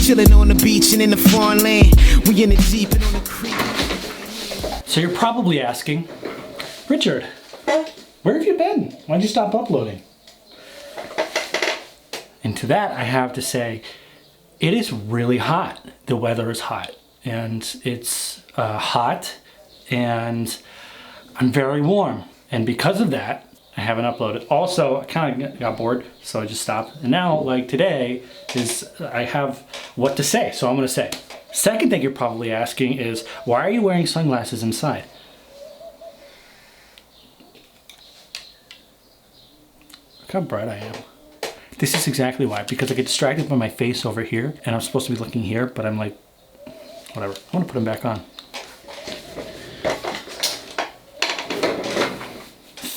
chilling on the beach and in the foreign land. We in the Jeep and on the creek. So you're probably asking, Richard, where have you been? Why'd you stop uploading? And to that, I have to say, it is really hot. The weather is hot, and it's hot, and I'm very warm. And because of that, I haven't uploaded. Also, I kind of got bored, so I just stopped. And now, like today, I have what to say, so I'm gonna say. Second thing you're probably asking is, why are you wearing sunglasses inside? Look how bright I am. This is exactly why, because I get distracted by my face over here, and I'm supposed to be looking here, but I'm like, whatever. I want to put them back on.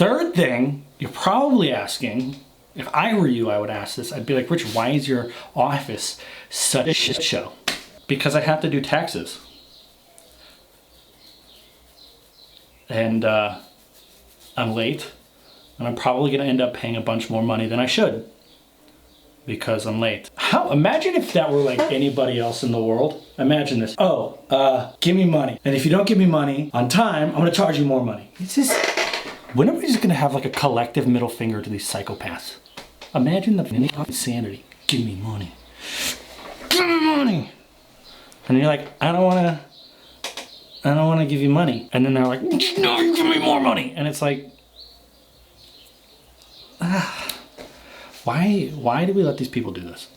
Third thing, you're probably asking, if I were you, I would ask this. I'd be like, Richard, why is your office such a shit show? Because I have to do taxes. And I'm late, and I'm probably gonna end up paying a bunch more money than I should because I'm late. Imagine if that were like anybody else in the world. Imagine this. Give me money. And if you don't give me money on time, I'm gonna charge you more money. It's just, when are we just gonna have like a collective middle finger to these psychopaths? Imagine the insanity. Give me money. Give me money. And you're like, I don't wanna give you money. And then they're like, no, you give me more money. And it's like, why do we let these people do this?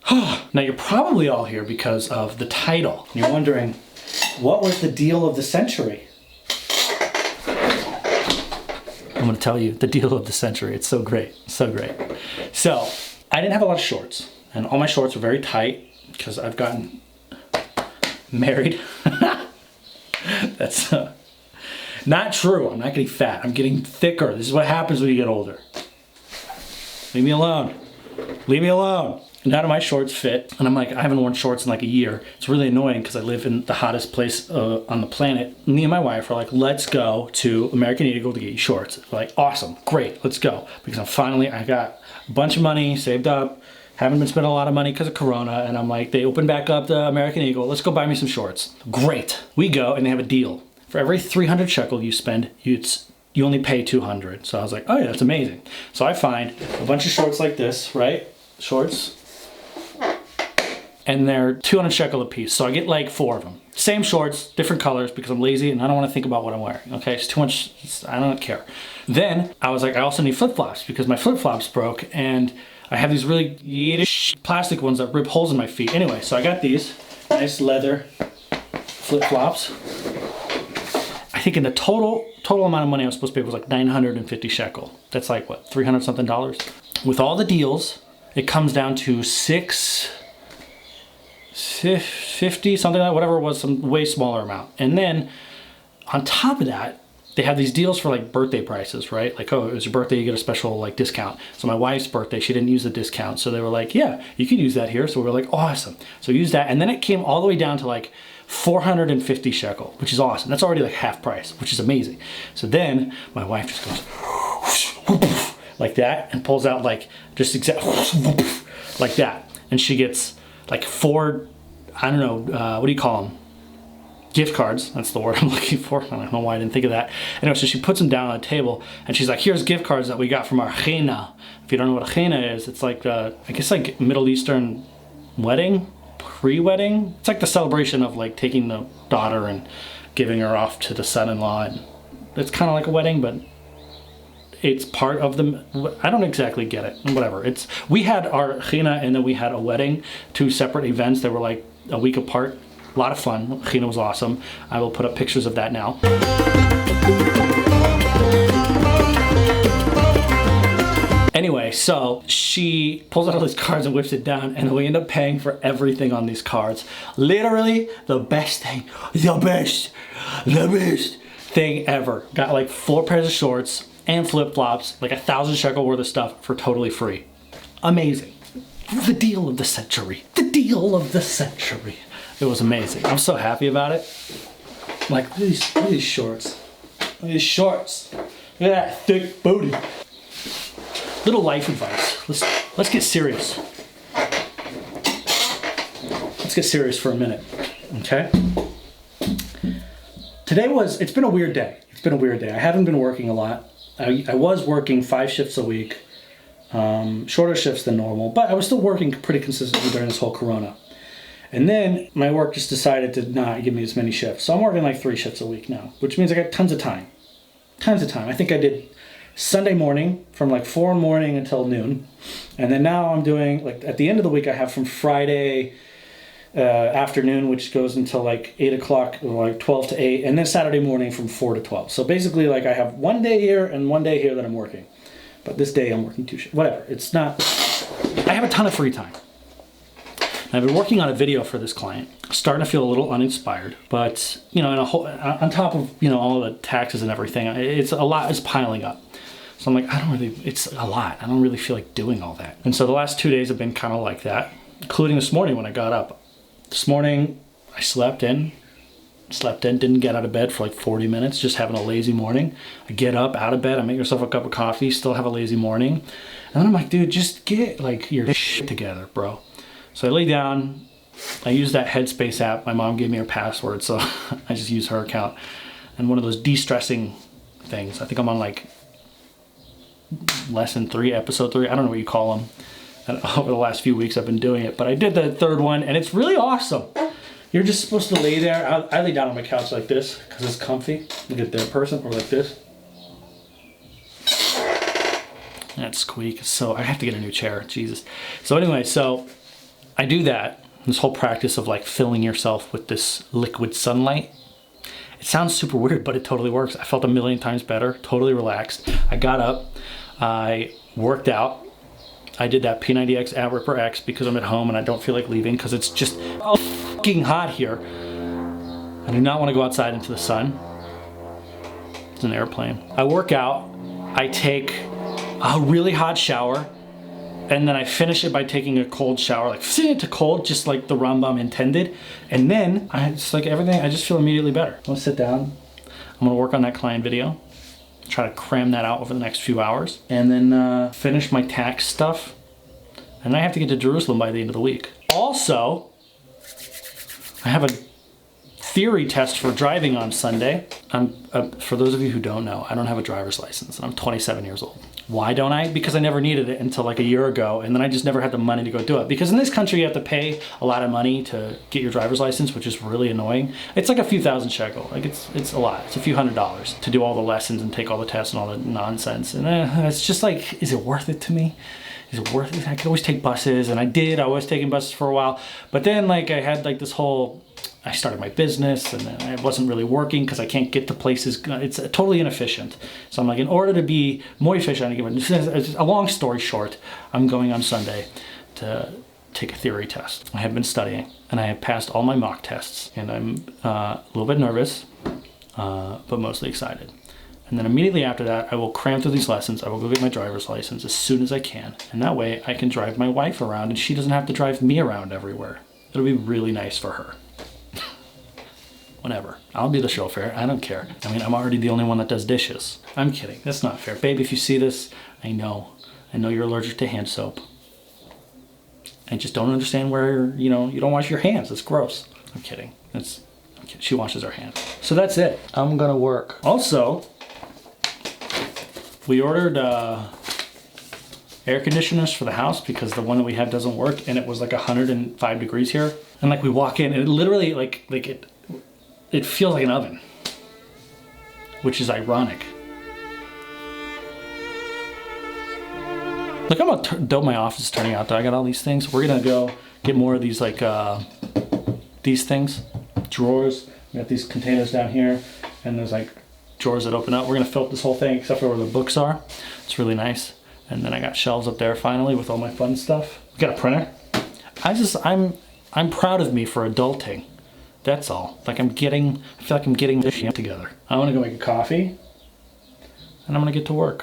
Now you're probably all here because of the title. You're wondering, what was the deal of the century? I'm gonna tell you the deal of the century. It's so great, so great. So I didn't have a lot of shorts, and all my shorts were very tight because I've gotten married. That's not true. I'm not getting fat. I'm getting thicker. This is what happens when you get older. Leave me alone. Leave me alone. None of my shorts fit. And I'm like, I haven't worn shorts in like a year. It's really annoying because I live in the hottest place on the planet. Me and my wife are like, let's go to American Eagle to get you shorts. We're like, awesome, great, let's go. Because I got a bunch of money saved up. Haven't been spending a lot of money because of Corona. And I'm like, they opened back up the American Eagle. Let's go buy me some shorts. Great. We go and they have a deal. For every 300 shekel you spend, you only pay 200. So I was like, oh yeah, that's amazing. So I find a bunch of shorts like this, right? Shorts. And they're 200 shekel a piece. So I get like 4 of them. Same shorts, different colors because I'm lazy and I don't want to think about what I'm wearing. Okay, it's too much, I don't care. Then I was like, I also need flip-flops because my flip-flops broke and I have these really Yiddish plastic ones that rip holes in my feet. Anyway, so I got these nice leather flip-flops. I think in the total amount of money I was supposed to pay was like 950 shekel. That's like what, 300 something dollars? With all the deals, it comes down to 650 something like that, whatever it was, some way smaller amount. And then on top of that, they have these deals for like birthday prices, right? Like, oh, it was your birthday, you get a special like discount. So my wife's birthday, she didn't use the discount. So they were like, yeah, you could use that here. So we were like, awesome. So use that. And then it came all the way down to like 450 shekel, which is awesome. That's already like half price, which is amazing. So then my wife just goes like that and pulls out like just like that. And she gets like 4, I don't know, what do you call them? Gift cards, that's the word I'm looking for. I don't know why I didn't think of that. Anyway, so she puts them down on the table and she's like, here's gift cards that we got from our chena. If you don't know what a chena is, it's like, I guess like Middle Eastern wedding, pre-wedding. It's like the celebration of like taking the daughter and giving her off to the son-in-law. And it's kind of like a wedding, but it's part of the, I don't exactly get it, whatever. We had our chena and then we had a wedding, 2 separate events that were like a week apart. A lot of fun. Chena was awesome. I will put up pictures of that now. Anyway, so she pulls out all these cards and whips it down and we end up paying for everything on these cards. Literally the best thing, the best thing ever. Got like 4 pairs of shorts and flip-flops, like 1,000 shekel worth of stuff for totally free. Amazing. The deal of the century. The deal of the century. It was amazing. I'm so happy about it. Like, look at these shorts. Look at these shorts. Look at that thick booty. Little life advice. Let's get serious. let's get serious for a minute, okay? It's been a weird day. It's been a weird day. I haven't been working a lot. I was working 5 shifts a week, shorter shifts than normal, but I was still working pretty consistently during this whole corona. And then my work just decided to not give me as many shifts. So I'm working like 3 shifts a week now, which means I got tons of time. Tons of time. I think I did Sunday morning from like 4 in the morning until noon. And then now I'm doing, like at the end of the week, I have from Friday afternoon, which goes until like 8 o'clock, or like 12 to 8. And then Saturday morning from 4 to 12. So basically like I have one day here and one day here that I'm working. But this day I'm working 2 shifts. Whatever. It's not, I have a ton of free time. I've been working on a video for this client, starting to feel a little uninspired, but you know, on top of, you know, all the taxes and everything, it's a lot is piling up. So I'm like, it's a lot. I don't really feel like doing all that. And so the last 2 days have been kind of like that, including this morning when I got up. This morning I slept in, didn't get out of bed for like 40 minutes, just having a lazy morning. I get up out of bed, I make myself a cup of coffee, still have a lazy morning. And then I'm like, dude, just get like your shit together, bro. So I lay down, I use that Headspace app. My mom gave me her password, so I just use her account. And one of those de-stressing things. I think I'm on like lesson 3, episode 3. I don't know what you call them. And over the last few weeks I've been doing it, but I did the 3rd one and it's really awesome. You're just supposed to lay there. I lay down on my couch like this because it's comfy. Look at that person, or like this. That squeak. So I have to get a new chair, Jesus. So anyway, so I do that, this whole practice of like filling yourself with this liquid sunlight. It sounds super weird, but it totally works. I felt a million times better, totally relaxed. I got up, I worked out. I did that P90X ab Ripper X because I'm at home and I don't feel like leaving because it's just fucking hot here. I do not want to go outside into the sun. It's an airplane. I work out, I take a really hot shower, and then I finish it by taking a cold shower, like sitting it to cold, just like the Rambam intended. And then I just like everything, I just feel immediately better. I'm gonna sit down, I'm gonna work on that client video, try to cram that out over the next few hours, and then finish my tax stuff. And I have to get to Jerusalem by the end of the week. Also, I have a theory test for driving on Sunday. For those of you who don't know, I don't have a driver's license and I'm 27 years old. Why don't I? Because I never needed it until like a year ago, and then I just never had the money to go do it. Because in this country you have to pay a lot of money to get your driver's license, which is really annoying. It's like a few thousand shekel. Like it's a lot. It's a few $100s to do all the lessons and take all the tests and all the nonsense. And it's just like, is it worth it to me? Is it worth it? I could always take buses, and I was taking buses for a while. But then like I had like this whole, I started my business and it wasn't really working because I can't get to places. It's totally inefficient. So I'm like, in order to be more efficient, a long story short, I'm going on Sunday to take a theory test. I have been studying and I have passed all my mock tests, and I'm a little bit nervous, but mostly excited. And then immediately after that, I will cram through these lessons. I will go get my driver's license as soon as I can. And that way I can drive my wife around and she doesn't have to drive me around everywhere. It'll be really nice for her. Whatever. I'll be the chauffeur. I don't care. I mean, I'm already the only one that does dishes. I'm kidding. That's not fair. Babe, if you see this, I know you're allergic to hand soap. I just don't understand where, you don't wash your hands. It's gross. I'm kidding. She washes her hands. So that's it. I'm gonna work. Also, we ordered air conditioners for the house because the one that we have doesn't work, and it was like 105 degrees here. And like we walk in and it literally it feels like an oven, which is ironic. Look how dope my office is turning out though. I got all these things. We're gonna go get more of these these things, drawers. We got these containers down here, and there's like drawers that open up. We're gonna fill up this whole thing except for where the books are. It's really nice. And then I got shelves up there finally with all my fun stuff. We got a printer. I'm proud of me for adulting. That's all. I feel like I'm getting this shit together. I want to go make a coffee, and I'm gonna get to work.